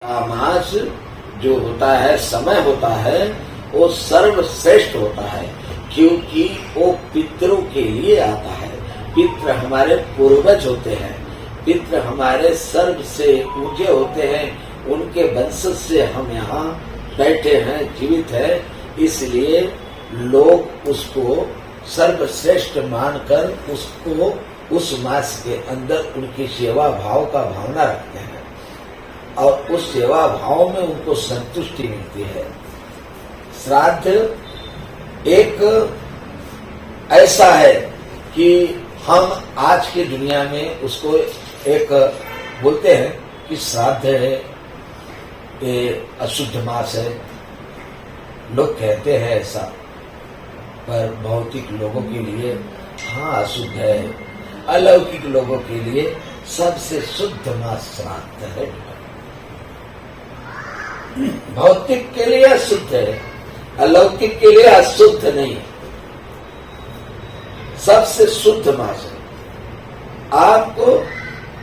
मास जो होता है, समय होता है, वो सर्वश्रेष्ठ होता है, क्योंकि वो पितरों के लिए आता है। पितृ हमारे पूर्वज होते हैं, पितृ हमारे सर्व से ऊंचे होते हैं, उनके वंश से हम यहाँ बैठे हैं, जीवित है। इसलिए लोग उसको सर्वश्रेष्ठ मानकर उसको उस मास के अंदर उनकी सेवा भाव का भावना रखते हैं और उस सेवा भाव में उनको संतुष्टि मिलती है। श्राद्ध एक ऐसा है कि हम आज की दुनिया में उसको एक बोलते हैं कि श्राद्ध है, ये अशुद्ध मास है, लोग कहते हैं ऐसा, पर भौतिक लोगों के लिए हाँ अशुद्ध है, अलौकिक लोगों के लिए सबसे शुद्ध मास श्राद्ध है। भौतिक के लिए अशुद्ध है, अलौकिक के लिए अशुद्ध नहीं, सबसे शुद्ध मास है। आपको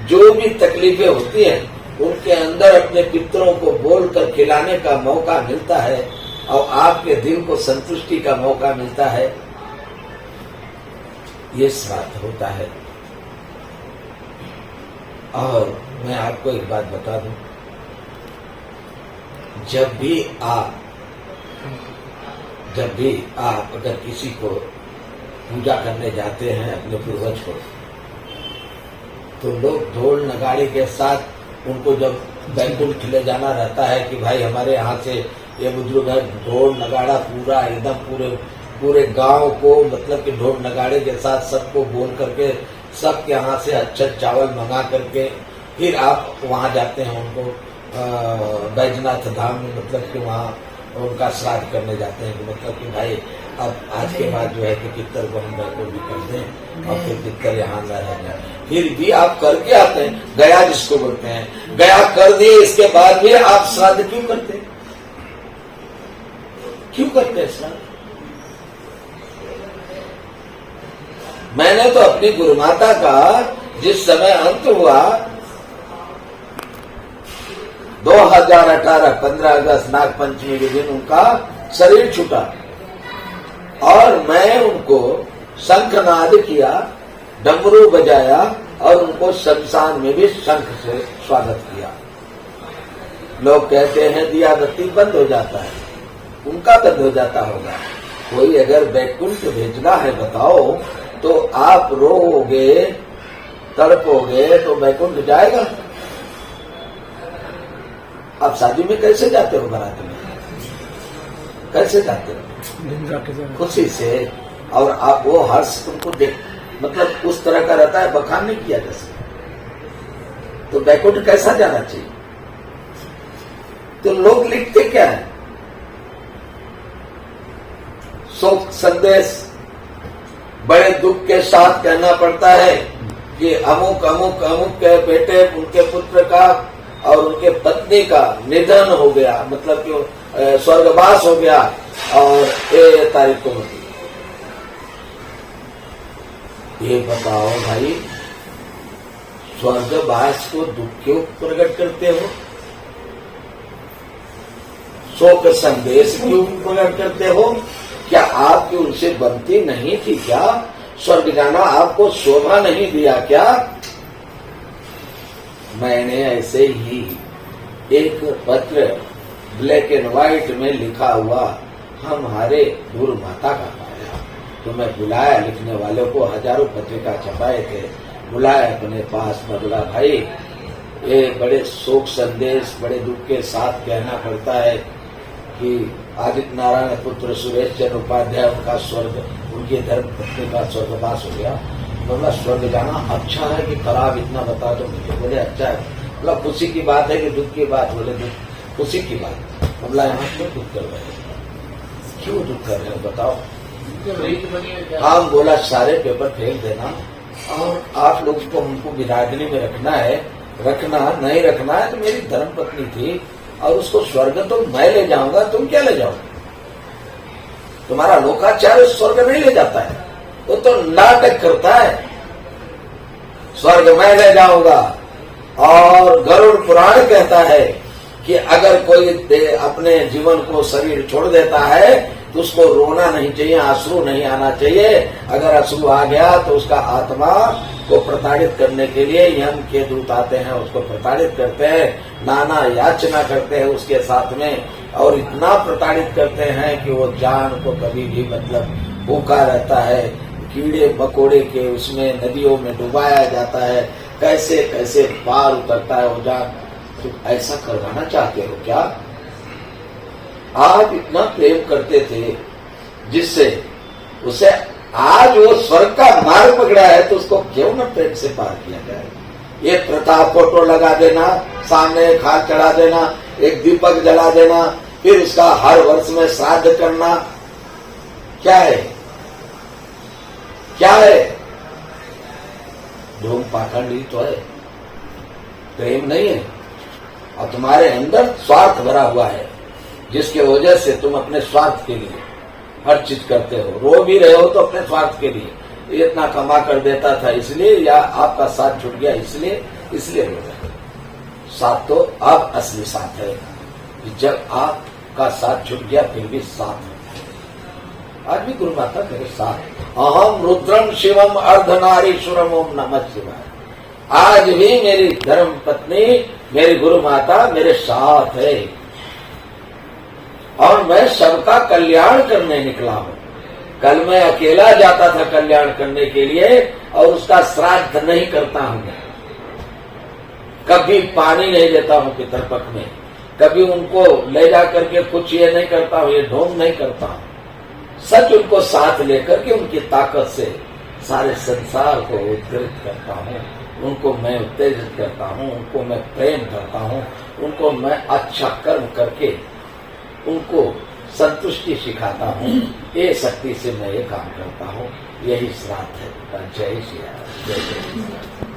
जो भी तकलीफें होती हैं उनके अंदर अपने पितरों को बोलकर खिलाने का मौका मिलता है और आपके दिल को संतुष्टि का मौका मिलता है, ये श्राद्ध होता है। और मैं आपको एक बात बता दूं, जब भी आप अगर किसी को पूजा करने जाते हैं अपने पूर्वज को, तो लोग ढोल नगाड़े के साथ उनको जब बैकुंठ ले जाना रहता है कि भाई हमारे यहाँ से ये बुजुर्ग है, ढोल नगाड़ा पूरा एकदम पूरे गांव को, मतलब कि ढोल नगाड़े के साथ सबको बोल करके सबके यहाँ से अच्छा चावल मंगा करके फिर आप वहाँ जाते हैं उनको बैजनाथ धाम में, मतलब कि वहाँ उनका श्राद्ध करने जाते हैं। मतलब कि भाई अब आज के बाद जो है कि पितर को हम बैकुंठ भी कर दें और फिर पितर यहाँ न रह जाए। फिर भी आप करके आते हैं, गया जिसको बोलते हैं, गया कर दिए, इसके बाद भी आप श्राद्ध क्यों करते हैं? क्यों करते हैं श्राद्ध? मैंने तो अपनी गुरुमाता का जिस समय अंत हुआ 2018 15 अगस्त नाग पंचमी के दिन उनका शरीर छूटा और मैं उनको शंखनाद किया, डमरू बजाया और उनको शमशान में भी शंख से स्वागत किया। लोग कहते हैं दिया बत्ती बंद हो जाता है, उनका बंद हो जाता होगा। कोई अगर बैकुंठ भेजना है बताओ, तो आप रोओगे, तड़पोगे तो बैकुंठ जाएगा? आप शादी में कैसे जाते हो, बारात में कैसे जाते हो? खुशी से। और आप वो हर्ष तुमको देख, मतलब उस तरह का रहता है, बखान नहीं किया जैसे। तो बैकुंठ कैसा जाना चाहिए? तो लोग लिखते क्या है, शोक संदेश बड़े दुख के साथ कहना पड़ता है कि अमुक अमुक अमुक के बेटे, उनके पुत्र का और उनके पत्नी का निधन हो गया, मतलब कि स्वर्गवास हो गया और ये तारीख को होती। ये बताओ भाई, स्वर्गवास को दुख क्यों प्रकट करते हो? शोक संदेश क्यों प्रकट करते हो? क्या आपकी उनसे बनती नहीं थी क्या? स्वर्ग जाना आपको शोभा नहीं दिया क्या? मैंने ऐसे ही एक पत्र ब्लैक एंड व्हाइट में लिखा हुआ हमारे गुरु माता का पाया, तो मैं बुलाया, लिखने वालों को हजारों पत्रिका छपाए थे, बुलाया अपने पास में, बोला भाई ये बड़े शोक संदेश बड़े दुख के साथ कहना पड़ता है कि आदित्य नारायण पुत्र सुरेश चंद्र उपाध्याय उनका स्वर्ग, उनके धर्म पत्नी का स्वर्गवास हो गया। बोला स्वर्ग जाना अच्छा है कि खराब, इतना बता दो मुझे। बोले अच्छा है। बोला खुशी की बात है कि दुख की बात? बोले दुख, खुशी की बात। बोला यहाँ क्यों दुख कर रहे हैं, क्यों दुख कर रहे हैं बताओ? हम बोला सारे पेपर फेंक देना और आप लोग को हमको विराजनी में रखना है, रखना नहीं रखना है तो मेरी धर्म पत्नी थी और उसको स्वर्ग तो मैं ले जाऊंगा, तुम क्या ले जाओगे? तुम्हारा लोकाचार्य स्वर्ग नहीं ले जाता है, वो तो नाटक करता है। स्वर्ग मैं ले जाऊंगा और गरुड़ पुराण कहता है कि अगर कोई अपने जीवन को शरीर छोड़ देता है तो उसको रोना नहीं चाहिए, अश्रु नहीं आना चाहिए। अगर अश्रु आ गया तो उसका आत्मा को प्रताड़ित करने के लिए यम के दूत आते हैं, उसको प्रताड़ित करते हैं, नाना याचना करते हैं उसके साथ में, और इतना प्रताड़ित करते हैं कि वो जान को कभी भी मतलब भूखा रहता है, कीड़े मकोड़े के उसमें नदियों में डुबाया जाता है, कैसे कैसे पार उतरता है वो जान। तो ऐसा करवाना चाहते हो क्या? आप इतना प्रेम करते थे जिससे उसे आज वो स्वर्ग का मार्ग पकड़ा है, तो उसको क्यों न प्रेम से पार किया जाए। ये प्रथा फोटो लगा देना, सामने एक हाथ चढ़ा देना, एक दीपक जला देना, फिर उसका हर वर्ष में श्राद्ध करना, क्या है? क्या है? ढोंग पाखंड ही तो है, प्रेम नहीं है। और तुम्हारे अंदर स्वार्थ भरा हुआ है, जिसके वजह से तुम अपने स्वार्थ के लिए हर चीज करते हो। रो भी रहे हो तो अपने स्वार्थ के लिए, इतना कमा कर देता था इसलिए, या आपका साथ छूट गया इसलिए रो रहे। साथ तो अब असली साथ है, जब आपका साथ छूट गया फिर भी साथ है। आज भी गुरु माता मेरे साथ, अहम रुद्रम शिवम अर्धनारीश्वरम ओम नमः शिवाय। आज भी मेरी धर्म पत्नी, मेरी गुरु माता मेरे साथ है, और मैं सबका कल्याण करने निकला हूं। कल मैं अकेला जाता था कल्याण करने के लिए, और उसका श्राद्ध नहीं करता हूं मैं, कभी पानी नहीं देता हूं पितरपक्ष में, कभी उनको ले जा करके कुछ ये नहीं करता हूं, ये ढोंग नहीं करता हूं। सच उनको साथ लेकर के उनकी ताकत से सारे संसार को उद्गृत करता हूं, उनको मैं उत्तेजित करता हूं, उनको मैं प्रेम करता हूं, उनको मैं अच्छा कर्म करके उनको संतुष्टि सिखाता हूं। ये शक्ति से मैं ये काम करता हूं, यही श्राद्ध है। जय श्री राम, जय श्री राम।